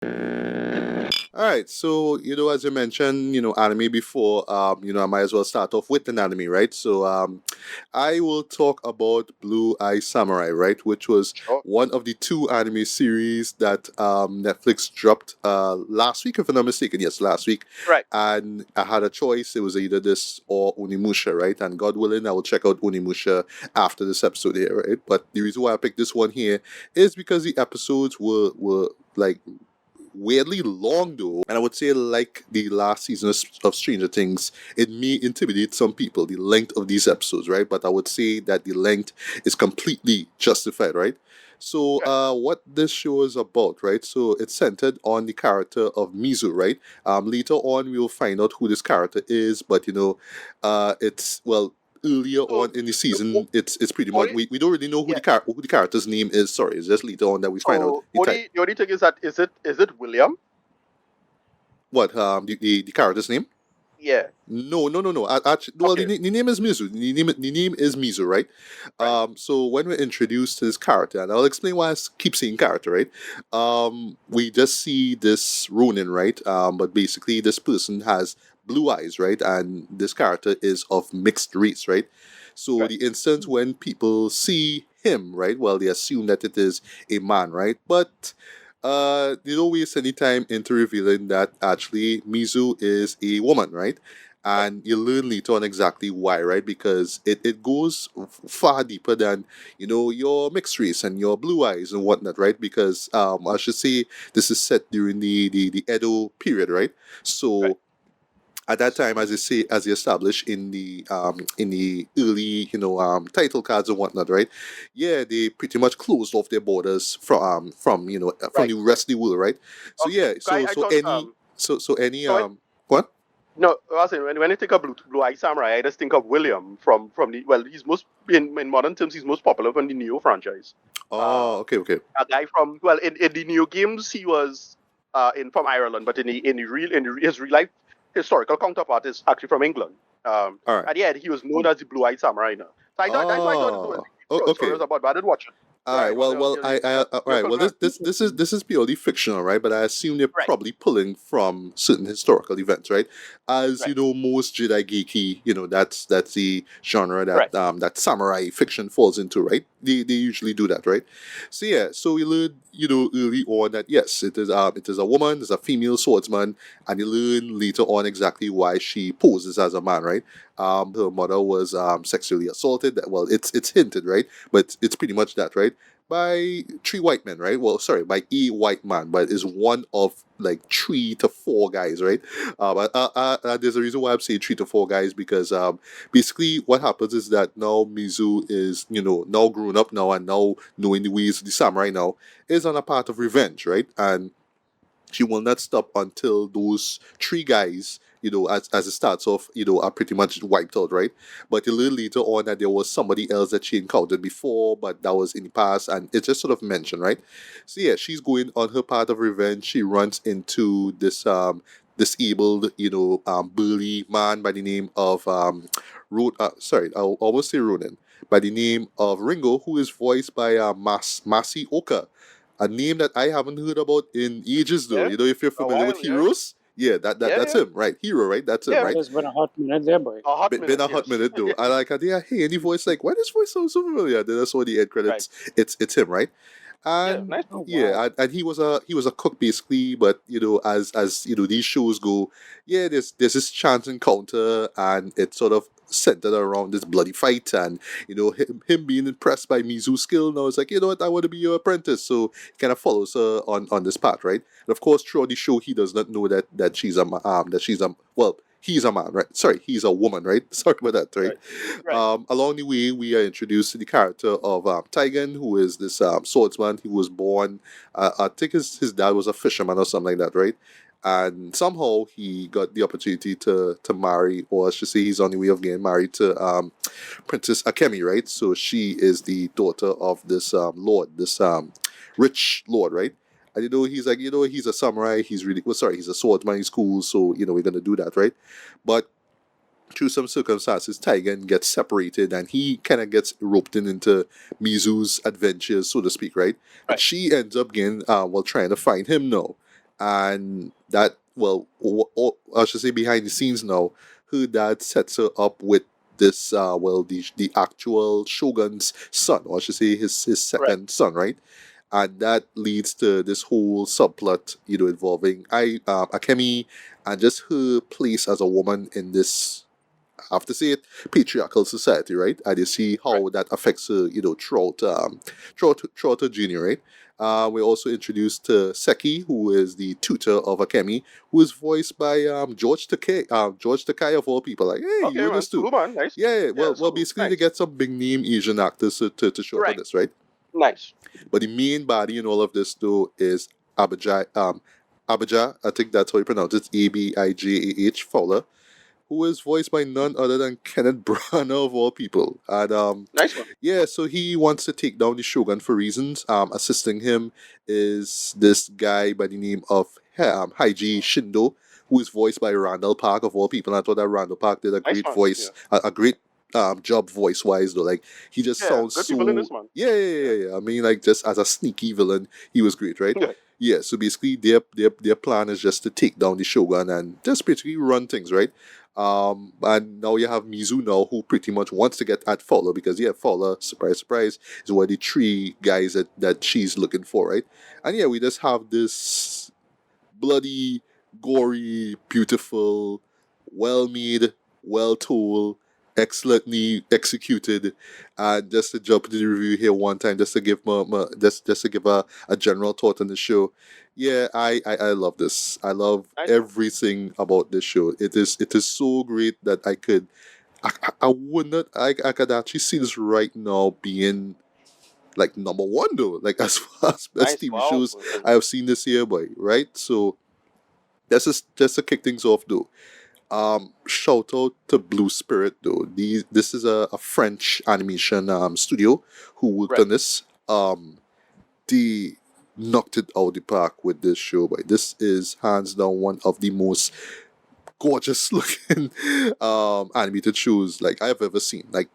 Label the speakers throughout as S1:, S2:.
S1: All right, so as you mentioned, anime before. I might as well start off with an anime, right? So, I will talk about Blue Eye Samurai, right, which was
S2: Sure.
S1: one of the two anime series that Netflix dropped last week, if I'm not mistaken. Yes, last week,
S2: Right.
S1: and I had a choice. It was either this or Onimusha, right? And God willing, I will check out Onimusha after this episode here, right? But the reason why I picked this one here is because the episodes were like weirdly long though, and I would say like the last season of Stranger Things, it may intimidate some people, the length of these episodes, right? But I would say that the length is completely justified, right? So
S2: Okay.
S1: what this show is about, right? So it's centered on the character of Mizu, right? Later on we'll find out who this character is, but it's well, earlier
S2: So
S1: on in the
S2: the
S1: season, it's pretty much
S2: only
S1: we don't really know
S2: yeah.
S1: who the character's name is. Sorry, it's just later on that we find out
S2: So
S1: the type.
S2: the only thing is that is it William?
S1: What the character's name?
S2: Yeah.
S1: No. Actually, well,
S2: Okay.
S1: the name is Mizu. The name is Mizu, right?
S2: Right.
S1: So when we're introduced to this character, and I'll explain why keep saying character, right? We just see this Ronin, right? But basically, this person has blue eyes, right? And this character is of mixed race, right? So
S2: Right.
S1: the instance when people see him, right? Well, they assume that it is a man, right? But they don't waste any time into revealing that actually Mizu is a woman, right?
S2: Right.
S1: And you learn later on exactly why, right? Because it goes far deeper than, your mixed race and your blue eyes and whatnot, right? Because I should say this is set during the Edo period, right?
S2: Right.
S1: So at that time, as they established in the early title cards and whatnot, right? Yeah, they pretty much closed off their borders from
S2: Right.
S1: the rest of the world, right? So
S2: Okay.
S1: yeah,
S2: I,
S1: so
S2: I
S1: so
S2: thought
S1: any so any
S2: so I,
S1: what?
S2: no, I was saying when I think of Blue Eye Samurai, I just think of William from the he's most in modern terms he's most popular from the Neo franchise.
S1: Oh,
S2: Uh,
S1: okay.
S2: a guy from in the Neo games he was in from Ireland, but his real life historical counterpart is actually from England.
S1: All right.
S2: And yeah, he was known as the Blue Eyed Samurai. Now. So that's why I thought it was
S1: Oh,
S2: the story
S1: okay.
S2: was about, but I didn't watch it.
S1: All right.
S2: Right, but
S1: Well. All
S2: you're
S1: right. Well,
S2: correct.
S1: this is purely fictional, right? But I assume they're
S2: Right,
S1: probably pulling from certain historical events, right? As
S2: right,
S1: most Jedi geeky, that's the genre
S2: right,
S1: that samurai fiction falls into, right? They usually do that, right? So yeah. So we learn, early on that yes, it is a woman, it's a female swordsman, and you learn later on exactly why she poses as a man, right? Her mother was sexually assaulted. Well, it's hinted, right? But it's pretty much that, right? By three white men, right? Well, sorry, by a white man, but is one of like 3 to 4 guys, right? There's a reason why I'm saying 3 to 4 guys because basically what happens is that now Mizu is now grown up now and now knowing the ways of the samurai now is on a path of revenge, right? And she will not stop until those 3 guys, as it starts off, are pretty much wiped out, right? But you learn later on that there was somebody else that she encountered before, but that was in the past, and it's just sort of mentioned, right? So yeah, she's going on her path of revenge. She runs into this disabled, burly man by the name of I'll almost say Ronan, by the name of Ringo, who is voiced by Masi Oka, a name that I haven't heard about in ages though.
S2: yeah,
S1: If you're
S2: a
S1: familiar with
S2: while, yeah,
S1: Heroes, yeah, that's
S2: yeah,
S1: him, right? Hero, right? That's him,
S2: yeah,
S1: right?
S3: It's been a hot minute there, boy.
S2: a hot
S1: Been
S2: minute,
S1: a hot
S2: yes,
S1: minute though.
S2: yeah,
S1: I like idea. Hey, any voice like why this voice sounds so familiar? Then I saw the end
S2: right,
S1: credits. It's him, right?
S2: yeah,
S1: And
S2: nice,
S3: Oh wow.
S1: yeah, and he was a cook basically. But as these shows go, yeah, there's this chance encounter, and it's sort of centered around this bloody fight, and him being impressed by Mizu's skill. Now it's like, you know what, I want to be your apprentice. So he kind of follows her on this path, right? And of course, throughout the show, he does not know that she's a well. He's a man, right? Sorry, he's a woman, right? Sorry about that, right?
S2: right, right,
S1: Along the way, we are introduced to the character of Taigen, who is this swordsman. He was born, I think his dad was a fisherman or something like that, right? And somehow he got the opportunity to marry, or I should say, he's on the way of getting married to Princess Akemi, right? So she is the daughter of this lord, this rich lord, right? And he's like, he's a samurai. He's really well, sorry, he's a swordsman. He's cool, so we're gonna do that, right? But through some circumstances, Taigen gets separated and he kind of gets roped into Mizu's adventures, so to speak, right? And
S2: right,
S1: she ends up getting, trying to find him now. and that, well, I should say behind the scenes now, her dad sets her up with this, well, the actual shogun's son, or I should say his
S2: Right.
S1: second son, right? And that leads to this whole subplot, involving Akemi and just her place as a woman in this, I have to say it, patriarchal society, right? And you see
S2: Right.
S1: how that affects her, throughout her journey, right? We're also introduced to Seki, who is the tutor of Akemi, who is voiced by George Takei of all people. Like, hey, you
S2: Okay,
S1: in
S2: man.
S1: this too?
S2: Cool, man. Nice.
S1: Yeah, yeah.
S2: Yeah.
S1: Well,
S2: So
S1: basically they
S2: nice.
S1: get some big name Asian actors to show up on
S2: Right.
S1: this, right?
S2: Nice.
S1: But the main body in all of this though is Abijah. Abijah, I think that's how you pronounce it. Abijah Fowler, who is voiced by none other than Kenneth Branagh of all people. And
S2: Nice one.
S1: yeah, so he wants to take down the Shogun for reasons. Assisting him is this guy by the name of Haiji Shindo, who is voiced by Randall Park of all people. And I thought that Randall Park did a
S2: Nice
S1: great
S2: one. Yeah.
S1: voice, a great job voice wise though. Like he just
S2: Yeah.
S1: sounds
S2: Good people in
S1: so,
S2: this, man.
S1: yeah, yeah, yeah,
S2: Yeah.
S1: yeah. I mean, like just as a sneaky villain, he was great, right?
S2: Yeah.
S1: Yeah, so basically their plan is just to take down the Shogun and just basically run things, right? And now you have Mizu now, who pretty much wants to get at Fowler because, yeah, Fowler, surprise, surprise, is one of the three guys that she's looking for, right? And yeah, we just have this bloody, gory, beautiful, well made, well told, excellently executed. And just to jump into the review here one time, just to give just to give a general thought on the show. Yeah, I love this. I love
S2: Nice one.
S1: everything about this show. It is so great that I would not I could actually see this right now being like number one though. Like as far as best
S2: Nice.
S1: TV
S2: Wow.
S1: shows I have seen this year, boy. Right? So that's just to kick things off though. Shout out to Blue Spirit though. This is a French animation studio who worked
S2: Right.
S1: on this. They knocked it out the park with this show, but this is hands down one of the most gorgeous looking animated shows like I've ever seen. Like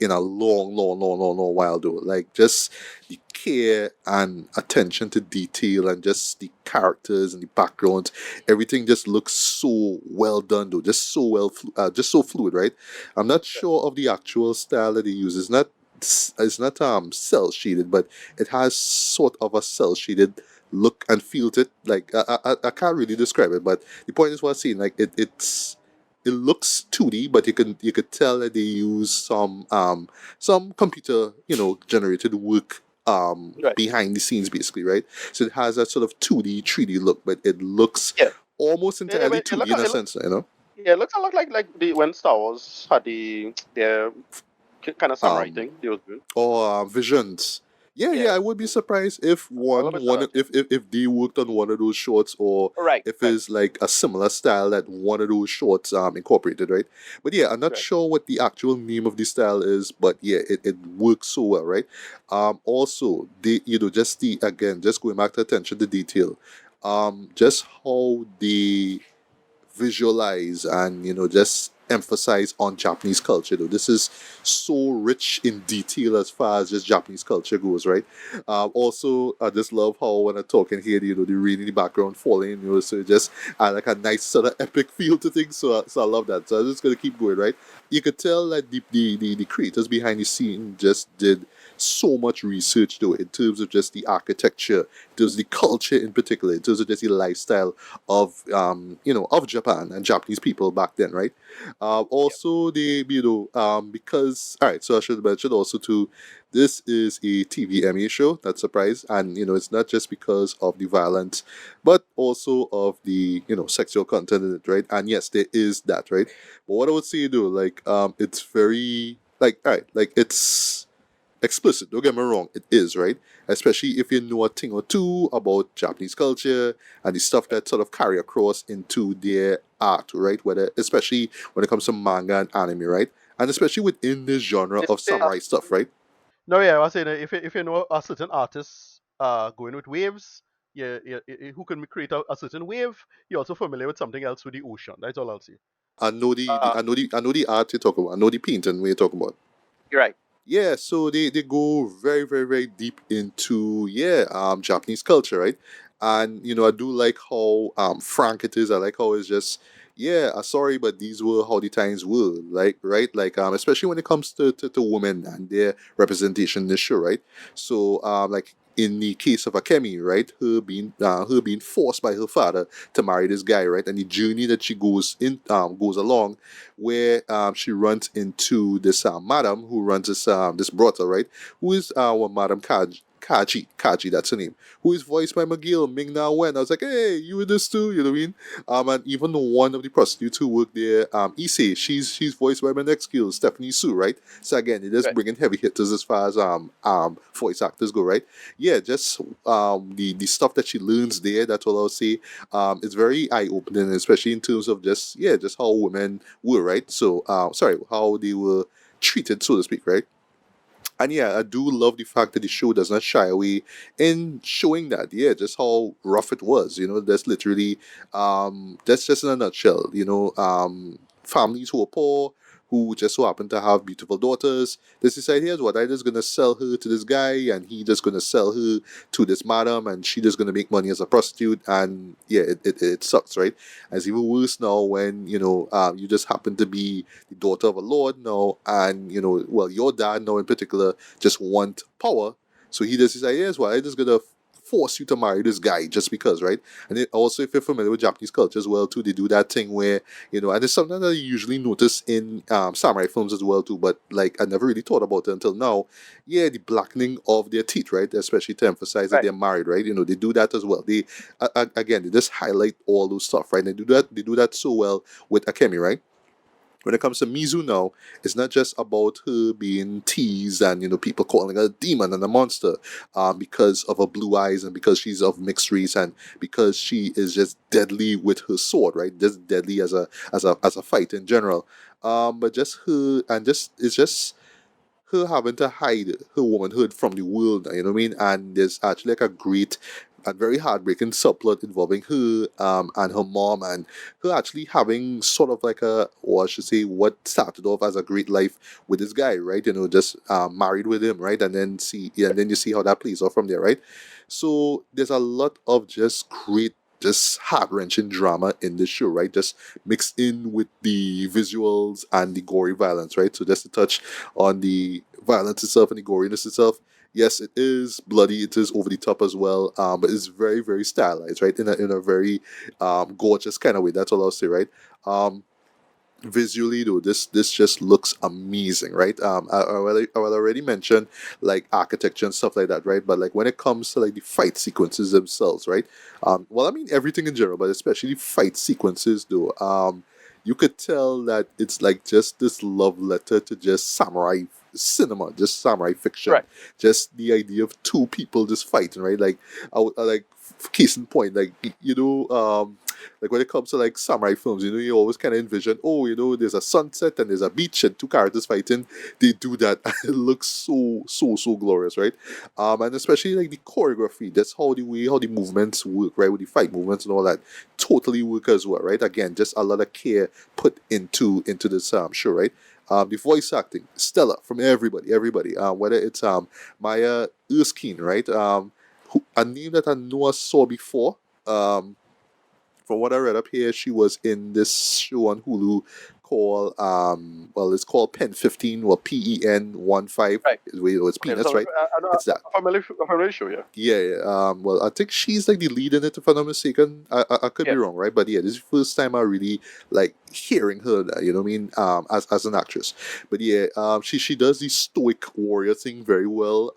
S1: in a long while though. Like just the care and attention to detail and just the characters and the backgrounds, everything just looks so well done though. Just so just so fluid, right? I'm not
S2: Yeah.
S1: sure of the actual style that they use. It's not cell shaded, but it has sort of a cell shaded look and feel to it. Like I can't really describe it, but the point is what I'm saying. Like it looks 2D, but you could tell that they use some computer generated work
S2: Right.
S1: behind the scenes basically, right? So it has that sort of 2D 3D look, but it looks
S2: Yeah.
S1: almost entirely
S2: It
S1: 2D in a sense, you know.
S2: yeah, it looks a lot like the when Star Wars had their kind of samurai
S1: Um,
S2: thing they was doing.
S1: or visions. Yeah,
S2: Yeah.
S1: yeah, I would be surprised if
S2: A little bit similar.
S1: if they worked on one of those shorts, or
S2: Right.
S1: if
S2: Right.
S1: it's like a similar style that one of those shorts incorporated, right? But yeah, I'm not
S2: Right.
S1: sure what the actual name of the style is, but yeah, it works so well, right? Also, they just the again, just going back to attention to detail, just how they visualize and just emphasize on Japanese culture though. This is so rich in detail as far as just Japanese culture goes, right? Also, I just love how when I'm talking here, the rain in the background falling, so it just like a nice sort of epic feel to things. So I love that. So I'm just gonna keep going, right? You could tell that the creators behind the scene just did so much research though in terms of just the architecture, in terms of the culture in particular, in terms of just the lifestyle of of Japan and Japanese people back then, right?
S2: Yeah.
S1: Also, they because all right, so I should mention also too, this is a TVMA show. That's surprise, and it's not just because of the violence, but also of the sexual content in it, right? And yes, there is that, right? But what I would say though, like it's very like all right, like it's explicit. Don't get me wrong, it is right, especially if you know a thing or two about Japanese culture and the stuff that sort of carry across into their art, right? Whether especially when it comes to manga and anime, right? And especially within this genre of samurai stuff, right?
S2: No, yeah, I was saying if you know a certain artist going with waves, yeah, who can create a certain wave, you're also familiar with something else with the ocean. That's all I'll say.
S1: I know the
S2: Uh,
S1: I know the art you're talking about. I know the painting we're talking about.
S2: you're right.
S1: Yeah, so they go very, very, very deep into Japanese culture, right? And I do like how frank it is. I like how it's just, yeah, sorry, but these were how the times were, like, right, like, especially when it comes to women and their representation in the show, right? So like in the case of Akemi, right, her being forced by her father to marry this guy, right, and the journey that she goes along, where she runs into this madam who runs this brothel, right, who is Madam Kaji, that's her name, who is voiced by McGill Ming Na Wen. I was like, hey, you in this too? You know what I mean? And even one of the prostitutes who work there, Issei, she's voiced by my next skill, Stephanie Sue, right? So again, it is
S2: Right.
S1: bringing heavy hitters as far as voice actors go, right? Yeah, just the stuff that she learns there. That's all I'll say. It's very eye opening, especially in terms of just how women were, right? So sorry, how they were treated, so to speak, right? And yeah, I do love the fact that the show does not shy away in showing that, yeah, just how rough it was. That's literally, that's just in a nutshell. Families who are poor, who just so happen to have beautiful daughters. This is here's what I just gonna sell her to this guy, and he just gonna sell her to this madam, and she just gonna make money as a prostitute. And yeah, it sucks, right? And it's even worse now when you just happen to be the daughter of a lord now, and well, your dad now in particular just want power, so he just decides, yes, well, I just gonna force you to marry this guy just because, right? And it also, if you're familiar with Japanese culture as well too, they do that thing where and it's something that you usually notice in samurai films as well too, but like I never really thought about it until now. Yeah, the blackening of their teeth, right? Especially to emphasize that
S2: Right.
S1: they're married, right? They do that as well. They again, they just highlight all those stuff, right? They do that so well with Akemi, right? When it comes to Mizu now, it's not just about her being teased and people calling her a demon and a monster, because of her blue eyes and because she's of mixed race and because she is just deadly with her sword, right? Just deadly as a fight in general. But just her and just it's just her having to hide her womanhood from the world, you know what I mean? And there's actually like a great and very heartbreaking subplot involving her and her mom, and her actually having sort of like or I should say, what started off as a great life with this guy, right? Just married with him, right? And then you see how that plays off from there, right? So there's a lot of just great, just heart wrenching drama in this show, right? Just mixed in with the visuals and the gory violence, right? So just to touch on the violence itself and the goriness itself. Yes, it is bloody. It is over the top as well, but it's very, very stylized, right? In a very gorgeous kind of way. That's all I'll say, right? Um, Visually though, this just looks amazing, right? I already mentioned like architecture and stuff like that, right? But like when it comes to like the fight sequences themselves, right? Well, I mean everything in general, but especially fight sequences though. You could tell that it's like just this love letter to just samurai cinema, just samurai fiction,
S2: Right.
S1: just the idea of two people just fighting, right? Like like case in point, like like when it comes to like samurai films, you always kind of envision, oh, there's a sunset and there's a beach and two characters fighting. They do that. It looks so glorious, right? And especially like the choreography. That's how the movements work, right? With the fight movements and all that, totally work as well, right? Again, just a lot of care put into this show, right? The voice acting, stellar from everybody. Whether it's Maya Erskine, right? A name that I know I saw before. From what I read up here, she was in this show on Hulu called well, it's called Pen 15 or PEN 15.
S2: Right.
S1: It's
S2: Okay.
S1: peanuts, right?
S2: I know
S1: It's that.
S2: a familiar show. Yeah.
S1: Yeah, yeah. Well, I think she's like the lead in it, if I'm not mistaken. I could be
S2: Yes.
S1: wrong, right? But yeah, this is the first time I really like hearing her. You know what I mean? As an actress. But yeah, she does the stoic warrior thing very well.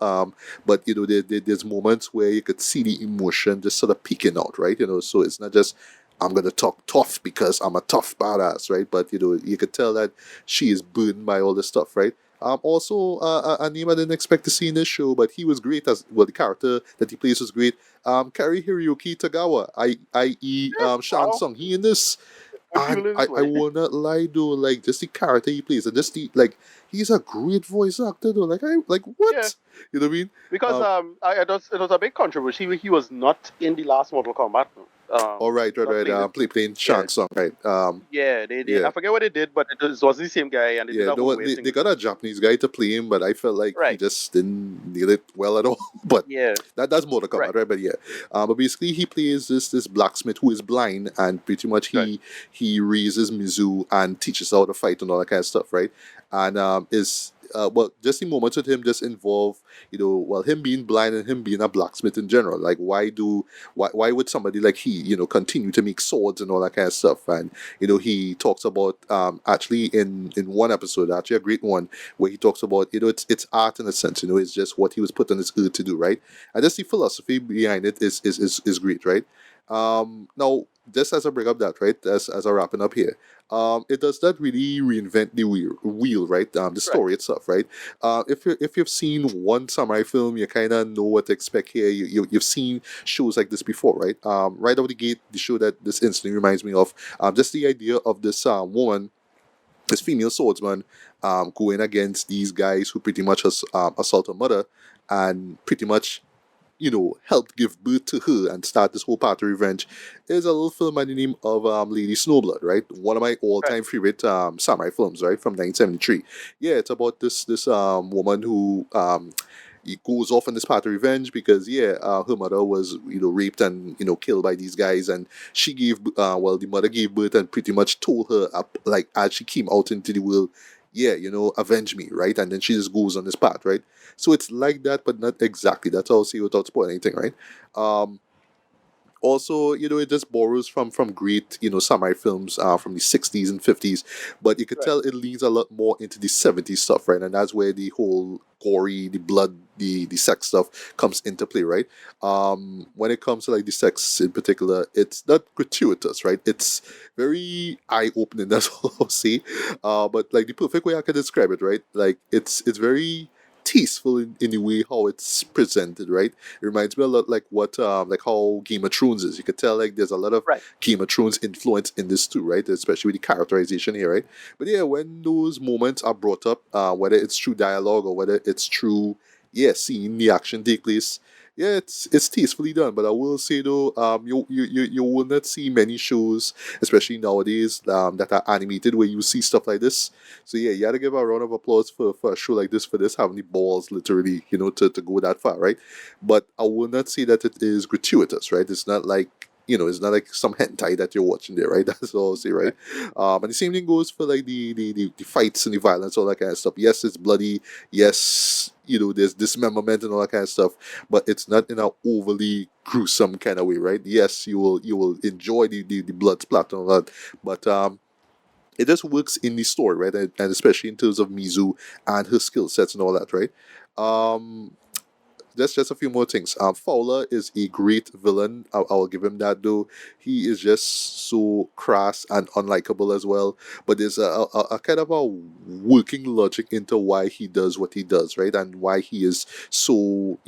S1: But there's moments where you could see the emotion just sort of peeking out, right? So it's not just I'm gonna talk tough because I'm a tough badass, right? But you could tell that she is burdened by all this stuff, right? Also, a name I didn't expect to see in this show, but he was great as well. The character that he plays was great. Kari Hiroyuki Tagawa, i.e.,
S2: Yeah.
S1: Shang
S2: Wow.
S1: Tsung. He in this,
S2: Good
S1: and
S2: people in
S1: I
S2: this movie.
S1: will not lie though, like just the character he plays, and just the like, he's a great voice actor though. Like
S2: Yeah.
S1: what? You know what I mean?
S2: Because
S1: Um,
S2: it was a big controversy. He was not in the last Mortal Kombat. No.
S1: All right, right,
S2: Not
S1: right.
S2: playing the
S1: Playing
S2: yeah
S1: Shank song, right?
S2: yeah they
S1: Yeah.
S2: I forget what they did, but it wasn't the same guy, and they did
S1: Yeah,
S2: a
S1: no,
S2: whole
S1: what
S2: weird
S1: they
S2: thing with
S1: got
S2: it.
S1: a Japanese guy to play him, but I felt like he
S2: Right.
S1: just didn't nail it well at all. But
S2: Yeah.
S1: that's more to come
S2: Right.
S1: out, right? But yeah, but basically he plays this blacksmith who is blind, and pretty much
S2: Right.
S1: he raises Mizu and teaches her how to fight and all that kind of stuff, right? And is well, just the moments with him just involve, well, him being blind and him being a blacksmith in general. Like, why would somebody like he, continue to make swords and all that kind of stuff? And he talks about actually in one episode, actually a great one, where he talks about it's art in a sense. It's just what he was put on this earth to do, right? And just the philosophy behind it is great, right? Now, just as I bring up that, right, as I wrapping up here, it does not really reinvent the wheel, right? The
S2: Right.
S1: story itself, right? If you've seen one samurai film, you kind of know what to expect here. You've seen shows like this before, right? Right out of the gate, the show that this instantly reminds me of, just the idea of this woman, this female swordsman, going against these guys who pretty much assault her mother, and pretty much helped give birth to her and start this whole path of revenge, is a little film by the name of Lady Snowblood, right? One of my
S2: Right.
S1: all-time favorite samurai films, right, from 1973. Yeah, it's about this woman who he goes off on this path of revenge because her mother was raped and killed by these guys, and she gave the mother gave birth and pretty much told her up, like, as she came out into the world, yeah, avenge me, right? And then she just goes on this path, right? So it's like that, but not exactly. That's all I'll say without spoiling anything, right? Um, Also, it just borrows from great samurai films from the 60s and 50s, but you could
S2: Right.
S1: tell it leans a lot more into the 70s stuff, right? And that's where the whole gory, the blood, the sex stuff comes into play, right? When it comes to like the sex in particular, it's not gratuitous, right? It's very eye-opening. That's all I'll say. But like the perfect way I can describe it, right? Like it's very tasteful in the way how it's presented, right? It reminds me a lot like what like how Game of Thrones is. You could tell like there's a lot of
S2: Right.
S1: Game of Thrones influence in this too, right? Especially with the characterization here, right? But yeah, when those moments are brought up, whether it's through dialogue or whether it's through seeing the action take place, yeah, it's tastefully done. But I will say though, you will not see many shows, especially nowadays, that are animated where you see stuff like this. So yeah, you gotta give a round of applause for a show like this, for this having the balls literally, to go that far, right? But I will not say that it is gratuitous, right? It's not like it's not like some hentai that you're watching there, right? That's all I'll say, right?
S2: Right.
S1: And the same thing goes for like the fights and the violence, all that kind of stuff. Yes, it's bloody. Yes, there's dismemberment and all that kind of stuff, but it's not in a overly gruesome kind of way, right? Yes, you will enjoy the blood splatter and all that, but it just works in the story, right? And especially in terms of Mizu and her skill sets and all that, right? Um, there's just a few more things. Fowler is a great villain. I'll give him that though. He is just so crass and unlikable as well. But there's a kind of a working logic into why he does what he does, right? And why he is so,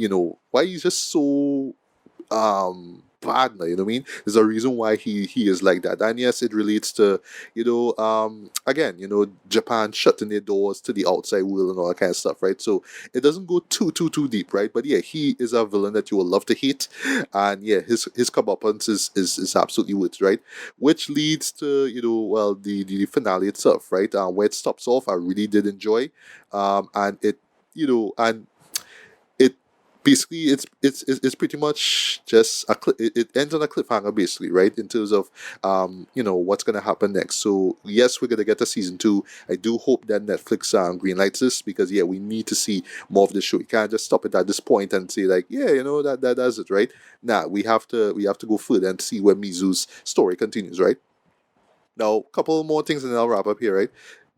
S1: why he's just so partner, you know what I mean? There's a reason why he is like that. And yes, it relates to, again, Japan shutting their doors to the outside world and all that kind of stuff, right? So it doesn't go too deep, right? But yeah, he is a villain that you will love to hate. And yeah, his comeuppance is absolutely worth, right? Which leads to, well, the finale itself, right? Where it stops off, I really did enjoy. And it, and it basically it's pretty much just it ends on a cliffhanger basically, right, in terms of what's going to happen next. So yes, we're going to get a season 2. I do hope that Netflix greenlights this, because yeah, we need to see more of the show. You can't just stop it at this point and say like, yeah, that does it, right? Nah, we have to go further and see where Mizu's story continues, right? Now, a couple more things and then I'll wrap up here, right?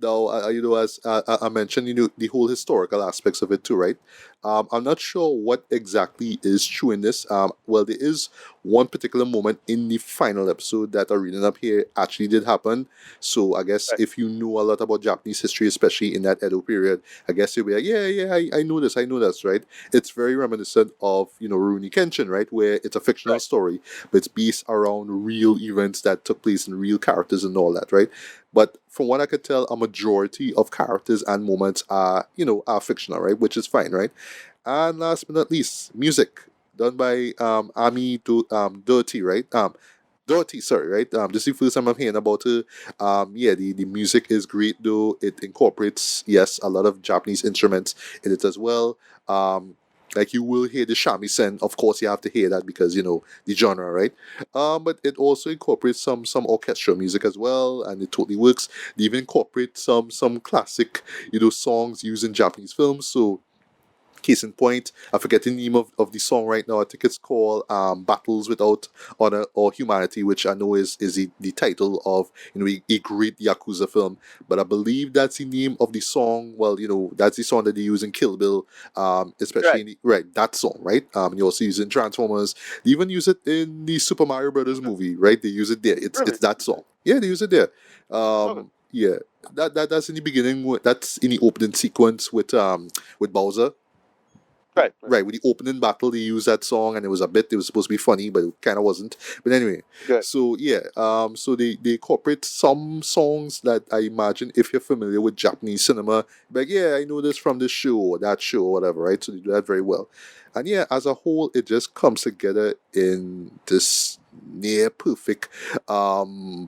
S1: Now, as I mentioned, the whole historical aspects of it too, right? I'm not sure what exactly is true in this. Well, there is one particular moment in the final episode that I'm reading up here actually did happen. So I guess
S2: Right.
S1: if you know a lot about Japanese history, especially in that Edo period, I guess you'll be like, yeah, I know this, right? It's very reminiscent of, Rurouni Kenshin, right? Where it's a fictional
S2: Right.
S1: story, but it's based around real events that took place and real characters and all that, right? But from what I could tell, a majority of characters and moments are fictional, right? Which is fine, right? And last but not least, music done by Ami Dirty, right? Dorothy, sorry, right? This is the first time I'm hearing about her. Yeah, the music is great though. It incorporates, yes, a lot of Japanese instruments in it as well. Um, like you will hear the shamisen, of course you have to hear that because you know the genre, right? But it also incorporates some orchestral music as well, and it totally works. They even incorporate some classic, songs used in Japanese films. So case in point, I forget the name of the song right now. I think it's called Battles Without Honor or Humanity, which I know is the title of a great Yakuza film. But I believe that's the name of the song. Well, that's the song that they use in Kill Bill, especially
S2: Right.
S1: in right, that song, right? You also use it in Transformers. They even use it in the Super Mario Brothers movie, right? They use it there. It's
S2: Really?
S1: that song. Yeah, they use it there.
S2: Okay.
S1: Yeah. That's in the beginning. That's in the opening sequence with Bowser.
S2: Right. Right.
S1: Right, with the opening battle, they used that song, and it was supposed to be funny, but it kind of wasn't. But anyway,
S2: Good.
S1: so yeah, so they incorporate some songs that I imagine if you're familiar with Japanese cinema, like yeah, I know this from this show or that show or whatever, right? So they do that very well, and yeah, as a whole, it just comes together in this near perfect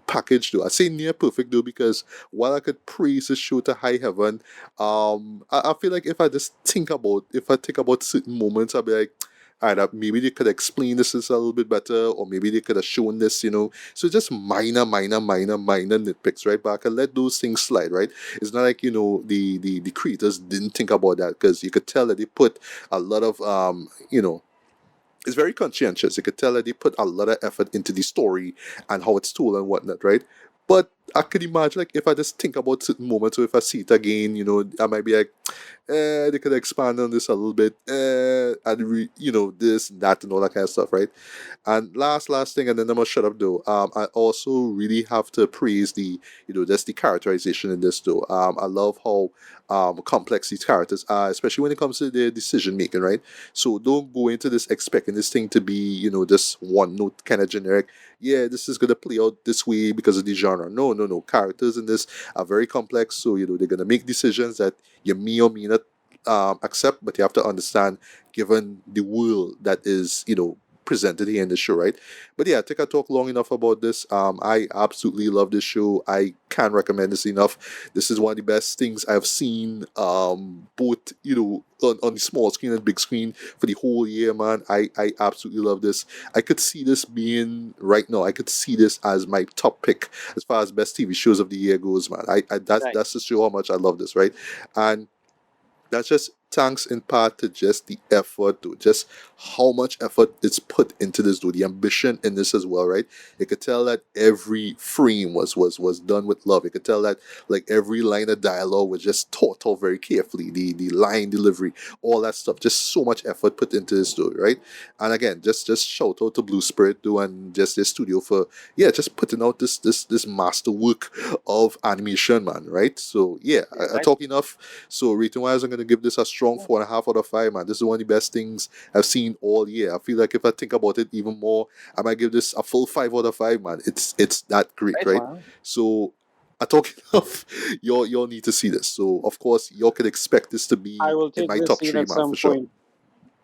S1: package though. I say near perfect though because while I could praise the show to high heaven, I feel like if I think about certain moments, I'll be like, all right, maybe they could explain this a little bit better, or maybe they could have shown this. So just minor nitpicks, right? But I can let those things slide, right? It's not like the creators didn't think about that because you could tell that they put a lot of it's very conscientious. You could tell that they put a lot of effort into the story and how it's told and whatnot, right? But I could imagine, like, if I just think about certain moments, or if I see it again, I might be like, they could expand on this a little bit, this and that and all that kind of stuff, right? And last thing, and then I'm gonna shut up though. I also really have to praise just the characterization in this though. I love how complex these characters are, especially when it comes to their decision making, right? So don't go into this expecting this thing to be, just one note kind of generic. Yeah, this is gonna play out this way because of the genre. No, no, no. Characters in this are very complex, so they're gonna make decisions that you may or may not accept, but you have to understand given the world that is, presented here in the show, right? But yeah, I think I talked long enough about this. I absolutely love this show. I can't recommend this enough. This is one of the best things I've seen, both on the small screen and big screen for the whole year, man. I absolutely love this. I could see this being right now. I could see this as my top pick as far as best TV shows of the year goes, man. That's to show how much I love this, right? And that's just thanks in part to just the effort, to just how much effort is put into this, the ambition in this as well, right? You could tell that every frame was done with love. You could tell that like every line of dialogue was just thought of very carefully. The line delivery, all that stuff, just so much effort put into this story, right? And again, just shout out to Blue Spirit too and just their studio for just putting out this masterwork of animation, man, right? So yeah, I
S2: Right.
S1: talk enough. So rating wise, I'm gonna give this a strong 4.5 out of 5, man. This is one of the best things I've seen all year. I feel like if I think about it even more, I might give this a full 5 out of 5, man. It's that great,
S2: Right.
S1: right?
S3: Wow.
S1: So I talk enough. Y'all need to see this. So of course y'all can expect this to
S3: I
S1: be
S3: will
S1: in
S3: take
S1: my
S3: this
S1: top
S3: scene
S1: three,
S3: at
S1: man,
S3: some
S1: for sure.
S3: point.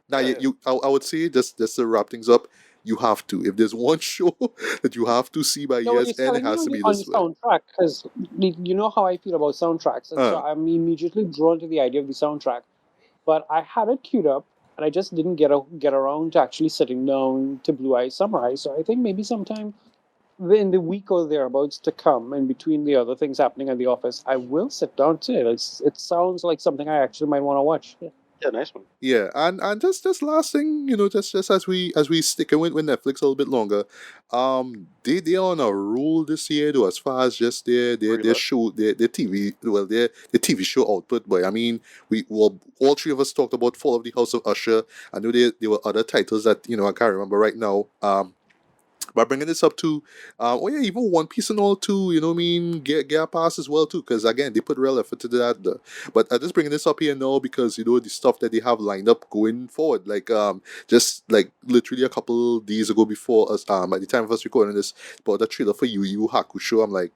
S1: Now I would say just to wrap things up, you have to. If there's one show that you have to see by
S3: No, what
S1: year's
S3: you're
S1: end, it
S3: telling me
S1: has
S3: on
S1: to be
S3: the
S1: this way.
S3: soundtrack, because you know how I feel about soundtracks, and so
S1: Uh,
S3: I'm immediately drawn to the idea of the soundtrack. But I had it queued up, and I just didn't get around to actually sitting down to Blue Eye Samurai. So I think maybe sometime in the week or thereabouts to come, in between the other things happening at the office, I will sit down to it. It sounds like something I actually might want to watch. Yeah.
S2: Yeah. Nice one.
S1: Yeah, and just last thing, just as we stick with Netflix a little bit longer, they on a roll this year though, as far as just their
S2: Really.
S1: show, their TV, well their TV show output. But I mean, all three of us talked about Fall of the House of Usher. I know there were other titles that I can't remember right now. By bringing this up to, oh yeah, even One Piece and all too, you know what I mean? Get a pass as well too, because again, they put real effort to that. But I'm just bringing this up here now because the stuff that they have lined up going forward, like just like literally a couple days ago before us, at the time of us recording this, about the trailer for Yu Yu Hakusho. I'm like,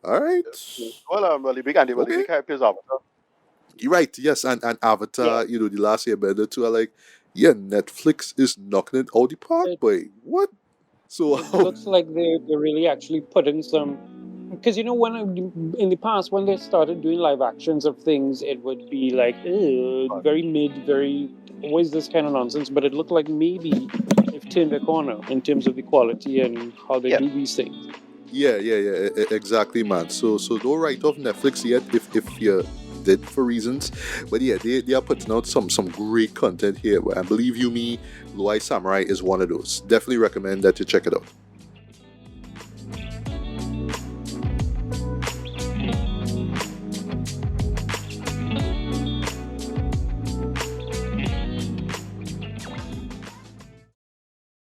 S1: all right,
S2: Well, the big and the
S1: okay,
S2: big hype is Avatar.
S1: you're right, yes, and
S3: Yeah.
S1: Avatar, the last year better too. I like, yeah, Netflix is knocking it out the park,
S3: It,
S1: boy. What? So
S3: It looks like they're really actually putting some. Because when in the past when they started doing live actions of things, it would be like very mid, very always this kind of nonsense. But it looked like maybe they've turned a corner in terms of the quality and how they
S2: Yeah.
S3: do these things.
S1: yeah, exactly, man. So don't write off Netflix yet if you did for reasons, but yeah, they are putting out some great content here. And believe you me, Blue Eye Samurai is one of those. Definitely recommend that you check it out.